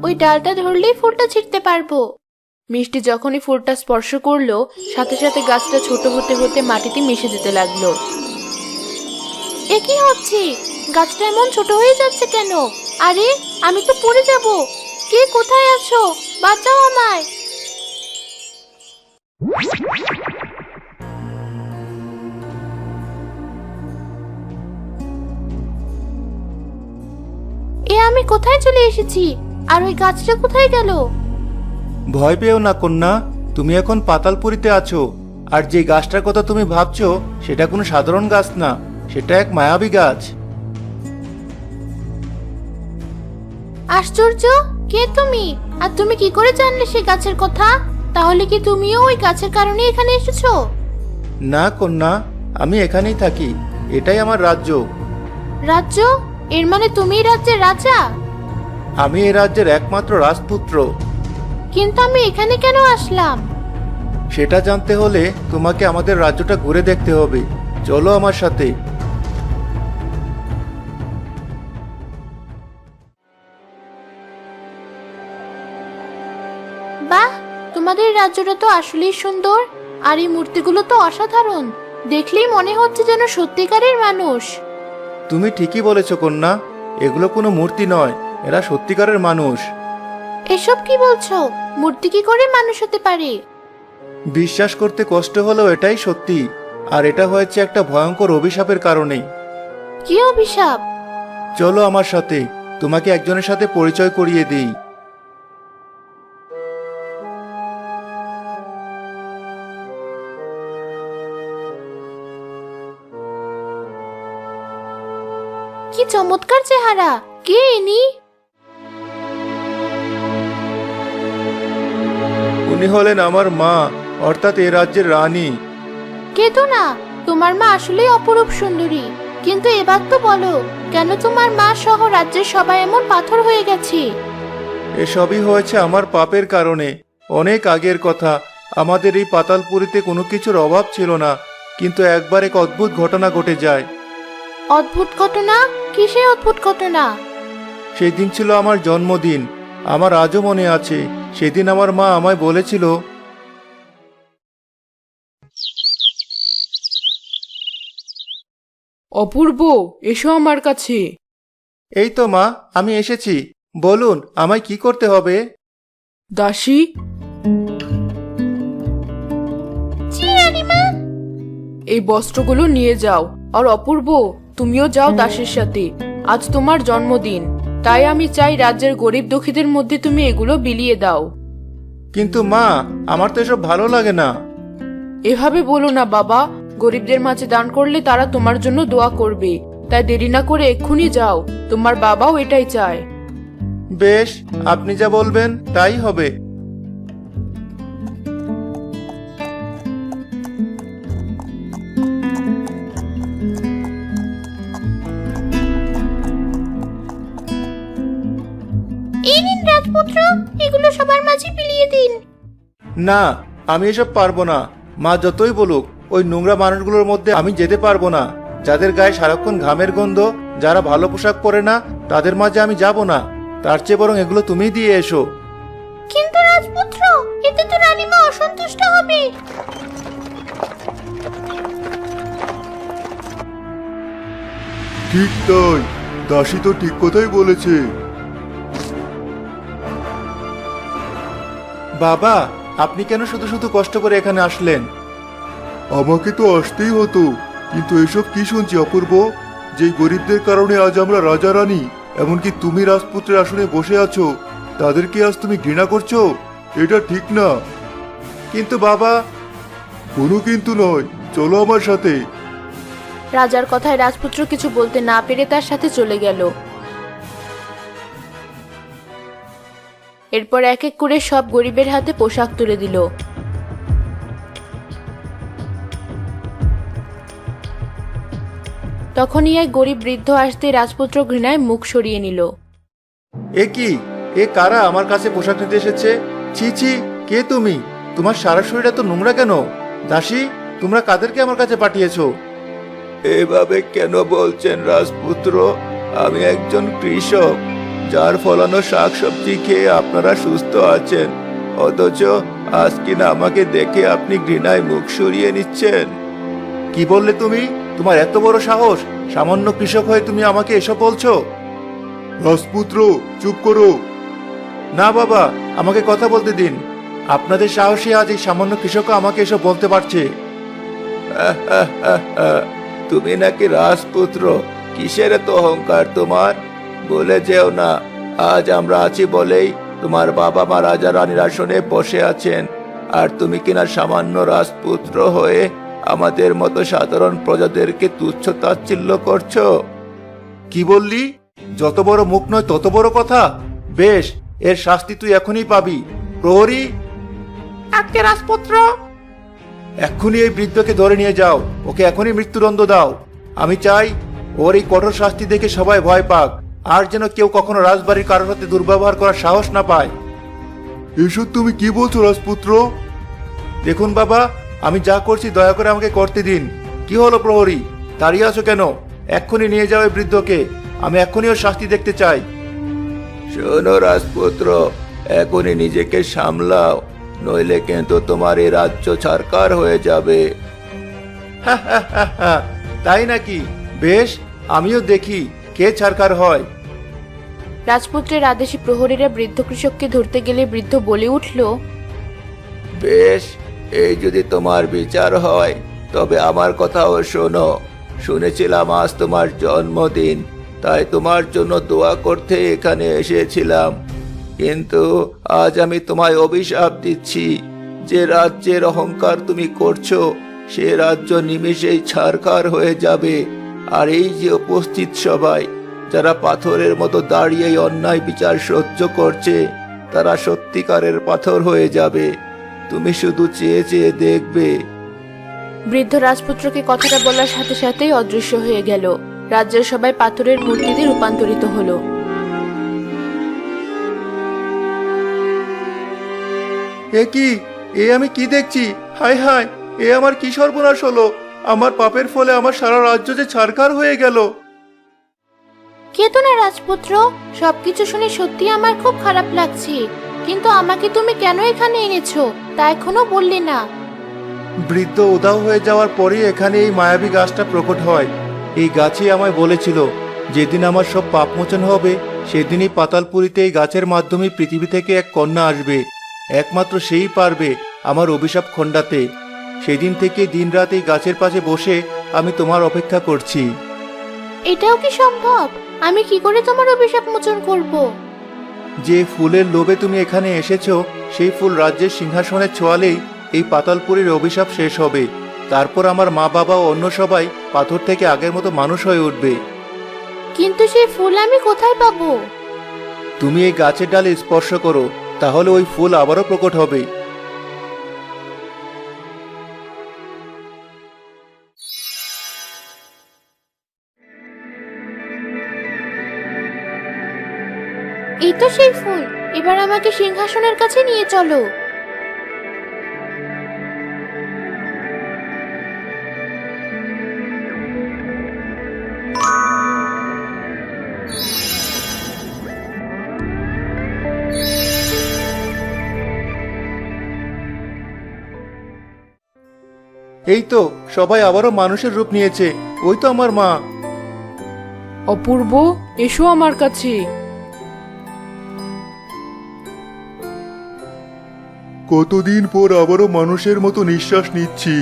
ওই ডালটা ধরলেই ফুলটা ছিঁড়তে পারবো। মিষ্টি যখনই ফুলটা স্পর্শ করলো, সাথে সাথে গাছটা ছোট হতে হতে মাটিতে মিশে যেতে লাগলো। এ কি হচ্ছে? গাছটা এমন ছোট হয়ে যাচ্ছে কেন? আরে, আমি তো পড়ে যাব। কে কোথায় আছো? বাঁচাও আমায়। আমি কোথায় চলে এসেছি? আর ওই গাছটা কোথায় গেল? ভয় পেও না কন্যা, তুমি এখন পাতালপুরীতে আছো। আর যে গাছটার কথা তুমি ভাবছো সেটা কোনো সাধারণ গাছ না, সেটা এক মায়াবী গাছ। আশ্চর্য! কে তুমি? আর তুমি কি করে জানলে সেই গাছের কথা? তাহলে কি তুমিও ওই গাছের কারণে এখানে এসেছো? না কন্যা, আমি এখানেই থাকি, এটাই আমার রাজ্য। রাজ্য? এর মানে তুমি রাজ্যের রাজা? আমি এই রাজ্যের একমাত্র রাজপুত্র। কিন্তু আমি এখানে কেন আসলাম? সেটা জানতে হলে তোমাকে আমাদের রাজ্যটা ঘুরে দেখতে হবে। চলো আমার সাথে। বাহ, তোমাদের রাজ্যটা তো আসলেই সুন্দর। আর এই মূর্তিগুলো তো অসাধারণ। দেখলেই মনে হচ্ছে যেন সত্যিকারের মানুষ। তুমি ঠিকই বলেছ কন্যা, এগুলো কোনো মূর্তি নয়, এরা সত্যিকারের মানুষ। এসব কি বলছো? মূর্তি কি করে মানুষ হতে পারে? বিশ্বাস করতে কষ্ট হলেও এটাই সত্যি। আর এটা হয়েছে একটা ভয়ঙ্কর অভিশাপের কারণে। কি অভিশাপ? চলো আমার সাথে, তোমাকে একজনের সাথে পরিচয় করিয়ে দিই। কি চমৎকার চেহারা! কে ইনি? উনি হলেন আমার মা, অর্থাৎ এ রাজ্যের রানী। কেতো না, তোমার মা আসলেই অপরূপ সুন্দরী। কিন্তু এবার তো বলো, কেন তোমার মা সহ রাজ্যের সবাই এমন পাথর হয়ে গেছে? এসবই হয়েছে আমার পাপের কারণে। অনেক আগের কথা, আমাদের এই পাতালপুরীতে কোনো কিছুর অভাব ছিল না, কিন্তু একবার এক অদ্ভুত ঘটনা ঘটে যায়। অদ্ভুত ঘটনা? কিসের অদ্ভুত ঘটনা? সেই দিন ছিল আমার জন্মদিন। আমার আজও মনে আছে, সেদিন আমার মা আমায় বলেছিল, অপূর্ব, এসো আমার কাছে। এই তো মা, আমি এসেছি। বলুন, আমায় কি করতে হবে? দাসী, এই বস্ত্রগুলো নিয়ে যাও। আর অপূর্ব, তুমিও যাও দাসীর সাথে। আজ তোমার জন্মদিন, তাই আমি চাই রাজ্যের গরিব দুঃখীদের মধ্যে তুমি এগুলো বিলিয়ে দাও। কিন্তু মা, আমার তো এসব ভালো লাগে না। এভাবে বলো না বাবা, গরিবদের মাঝে দান করলে তারা তোমার জন্য দোয়া করবে। তাই দেরি না করে এক্ষুনি যাও, তোমার বাবাও এটাই চায়। বেশ, আপনি যা বলবেন তাই হবে। এই নিন রাজপুত্র, এগুলো সবার মাঝে বিলিয়ে দিন। না, আমি এসব পারবো না। মা যতই বলুক, ওই নোংরা মানুষগুলোর মধ্যে আমি যেতে পারবো না। যাদের গায়ে সারাক্ষণ ঘামের গন্ধ, যারা ভালো পোশাক পরে না, তাদের মাঝে আমি যাব না। তার চেয়ে বরং এগুলো তুমিই দিয়ে এসো। কিন্তু রাজপুত্র, এতে তো রানীমা অসন্তুষ্ট হবে। ঠিক তাই, দাসী তো ঠিক কথাই বলেছে। বাবা, আপনি কেন শুধু শুধু কষ্ট করে এখানে আসলেন? আমাকে তো আসতেই হতো, কিন্তু এসব কি শুনছি অপূর্ব? যেই গরিবদের কারণে আজ আমরা রাজা রানী, এমনকি তুমি রাজপুত্রের আসনে বসে আছো, তাদেরকে আজ তুমি ঘৃণা করছো? এটা ঠিক না। কিন্তু বাবা। কোনো কিন্তু নয়, চলো আমার সাথে। রাজার কথায় রাজপুত্র কিছু বলতে না পেরে তার সাথে চলে গেল। এরপর এক এক করে সব গরিবের হাতে পোশাক তুলে দিল। তখনই এক গরিব বৃদ্ধ আসতে রাজপুত্র ঘৃণায় মুখ সরিয়ে নিল। এ কি? এ কারা আমার কাছে পোশাক নিতে এসেছে? ছি ছি, কে তুমি? তোমার সারা শরীরটা তো নোংরা কেন? দাসী, তোমরা কাদেরকে আমার কাছে পাঠিয়েছো? এভাবে কেন বলছেন রাজপুত্র? আমি একজন কৃষক, যার ফলানো শাকসবজি খেয়ে আপনারা সুস্থ আছেন, অথচ আজ কিনা আমাকে দেখে আপনি ঘৃণায় মুখ সরিয়ে নিচ্ছেন। কি বললে তুমি? তোমার এত বড় সাহস! সামান্য কৃষক হয়ে তুমি আমাকে এসব বলছো? রাজপুত্র, চুপ করো। না বাবা, আমাকে কথা বলতে দিন। আপনাদের সাহসী আজ এই সামান্য কৃষক আমাকে এসব বলতে পারছে। তুমি নাকি রাজপুত্র? কিসের এত অহংকার তোমার? বলে যেও না, আজ আমরা আছি বলেই তোমার বাবা মা রাজা রানীর আসনে বসে আছেন, আর তুমি কিনা সামান্য রাজপুত্র হয়ে আমাদের মতো সাধারণ প্রজাদেরকে তুচ্ছ তাচ্ছিল্য করছো। কি বললি? যত বড় মুখ নয় তত বড় কথা। বেশ, এর শাস্তি তুই এখনই পাবি। প্রহরী, আজকে রাজপুত্র, এক্ষুনি এই বৃদ্ধকে ধরে নিয়ে যাও। ওকে এখনই মৃত্যুদণ্ড দাও। আমি চাই ওর এই কঠোর শাস্তি দেখে সবাই ভয় পাক, আর যেন কেউ কখনো রাজবাড়ির কারোর সাথে দুর্ব্যবহার করার সাহস না পায়। এসব তুমি কি বলছো রাজপুত্র? দেখুন বাবা, আমি যা করছি দয়া করে আমাকে করতে দিন। কি হলো প্রহরী, দাঁড়িয়ে আছো কেন? এক্ষুনি নিয়ে যাও এই বৃদ্ধকে। আমি এক্ষুনি ওর শাস্তি দেখতে চাই। শোনো রাজপুত্র, এখনই নিজেকে সামলাও, নইলে কিন্তু তোমার এই রাজ্য ছারকার হয়ে যাবে। তাই নাকি? বেশ, আমিও দেখি কে ছারকার হয়। রাজপুত্রের আদেশে প্রহরীরা বৃদ্ধ কৃষককে ধরতে গেলে বৃদ্ধ বলে উঠল, বেশ, এই যদি তোমার বিচার হয় তবে আমার কথাও শোনো। শুনেছিলাম আজ তোমার জন্মদিন, তাই তোমার জন্য দোয়া করতে এখানে এসেছিলাম। কিন্তু আজ আমি তোমায় অভিশাপ দিচ্ছি। যে রাজ্যের অহংকার তুমি করছো, সে রাজ্য নিমেষেই ছারখার হয়ে যাবে। আর এই যে উপস্থিত সবাই, যারা পাথরের মতো দাঁড়িয়ে অন্যায় বিচার সহ্য করছে, তারা সত্যিকারের পাথর হয়ে যাবে। তুমি শুধু চেয়ে চেয়ে দেখবে। বৃদ্ধ রাজপুত্রকে কথাটা বলার সাথে সাথেই অদৃশ্য হয়ে গেল। রাজ্যের সবাই পাথরের মূর্তিতে রূপান্তরিত হলো। এ কি? এ আমি কি দেখছি? হায় হায়, এ আমার কি সর্বনাশ হলো! আমার পাপের ফলে আমার সারা রাজ্য যে ছারখার হয়ে গেল। কেতো না রাজপুত্র, সবকিছু শুনে সত্যি আমার খুব খারাপ লাগছে। কিন্তু আমাকে তুমি কেন এখানে এনেছো তা এখনো বললে না। বৃদ্ধ উধাও হয়ে যাওয়ার পরেই এখানে এই মায়াবী গাছটা প্রকট হয়। এই গাছই আমায় বলেছিল, যেদিন আমার সব পাপ মোচন হবে সেদিনই পাতালপুরীতে এই গাছের মাধ্যমে পৃথিবী থেকে এক কন্যা আসবে। একমাত্র সেই পারবে আমার অভিশাপ খণ্ডাতে। সেদিন থেকে দিনরাত এই গাছের পাশে বসে আমি তোমার অপেক্ষা করছি। এটাও কি সম্ভব? আমি কি করে তোমার অভিশাপ মোচন করব? যে ফুলের লোভে তুমি এখানে এসেছো, সেই ফুল রাজ্যের সিংহাসনে ছোঁয়ালেই এই পাতালপুরীর অভিশাপ শেষ হবে। তারপর আমার মা বাবা ও অন্য সবাই পাথর থেকে আগের মতো মানুষ হয়ে উঠবে। কিন্তু সেই ফুল আমি কোথায় পাবো? তুমি এই গাছের ডালে স্পর্শ করো, তাহলে ওই ফুল আবারও প্রকট হবে। এই তো সেই ফুল। এবার আমাকে সিংহাসনের কাছে নিয়ে চলো। এই তো সবাই আবারও মানুষের রূপ নিয়েছে। ওই তো আমার মা। অপূর্ব, এসো আমার কাছে। কতদিন পর আবারও মানুষের মতো নিঃশ্বাস নিচ্ছি।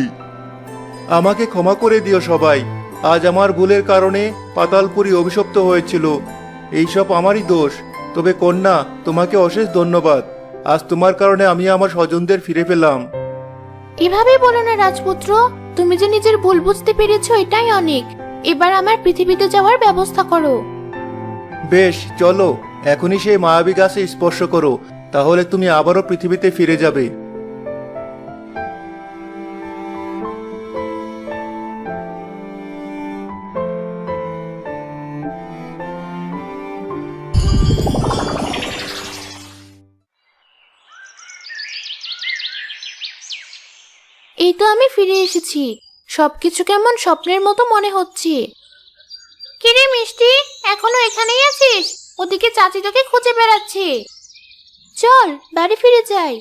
আমাকে ক্ষমা করে দিও সবাই। আজ আমার ভুলের কারণে পাতালপুরী অভিশপ্ত হয়েছিল। এইসব আমারই দোষ। তবে কন্যা, তোমাকে অশেষ ধন্যবাদ। আজ তোমার কারণে আমি আমার স্বজনদের ফিরে পেলাম। এভাবে বলো না রাজপুত্র, তুমি যে নিজের ভুল বুঝতে পেরেছো এটাই অনেক। এবার আমার পৃথিবীতে যাওয়ার ব্যবস্থা করো। বেশ, চলো এখনই সেই মায়াবী গাছে স্পর্শ করো, তাহলে তুমি আবারও পৃথিবীতে ফিরে যাবে। এই তো আমি ফিরে এসেছি। সবকিছু কেমন স্বপ্নের মতো মনে হচ্ছে। কিরে মিষ্টি, এখনো এখানেই আছিস? ওদিকে চাচি তোকে খুঁজে বেড়াচ্ছে। চল বাড়ি ফিরে যাই।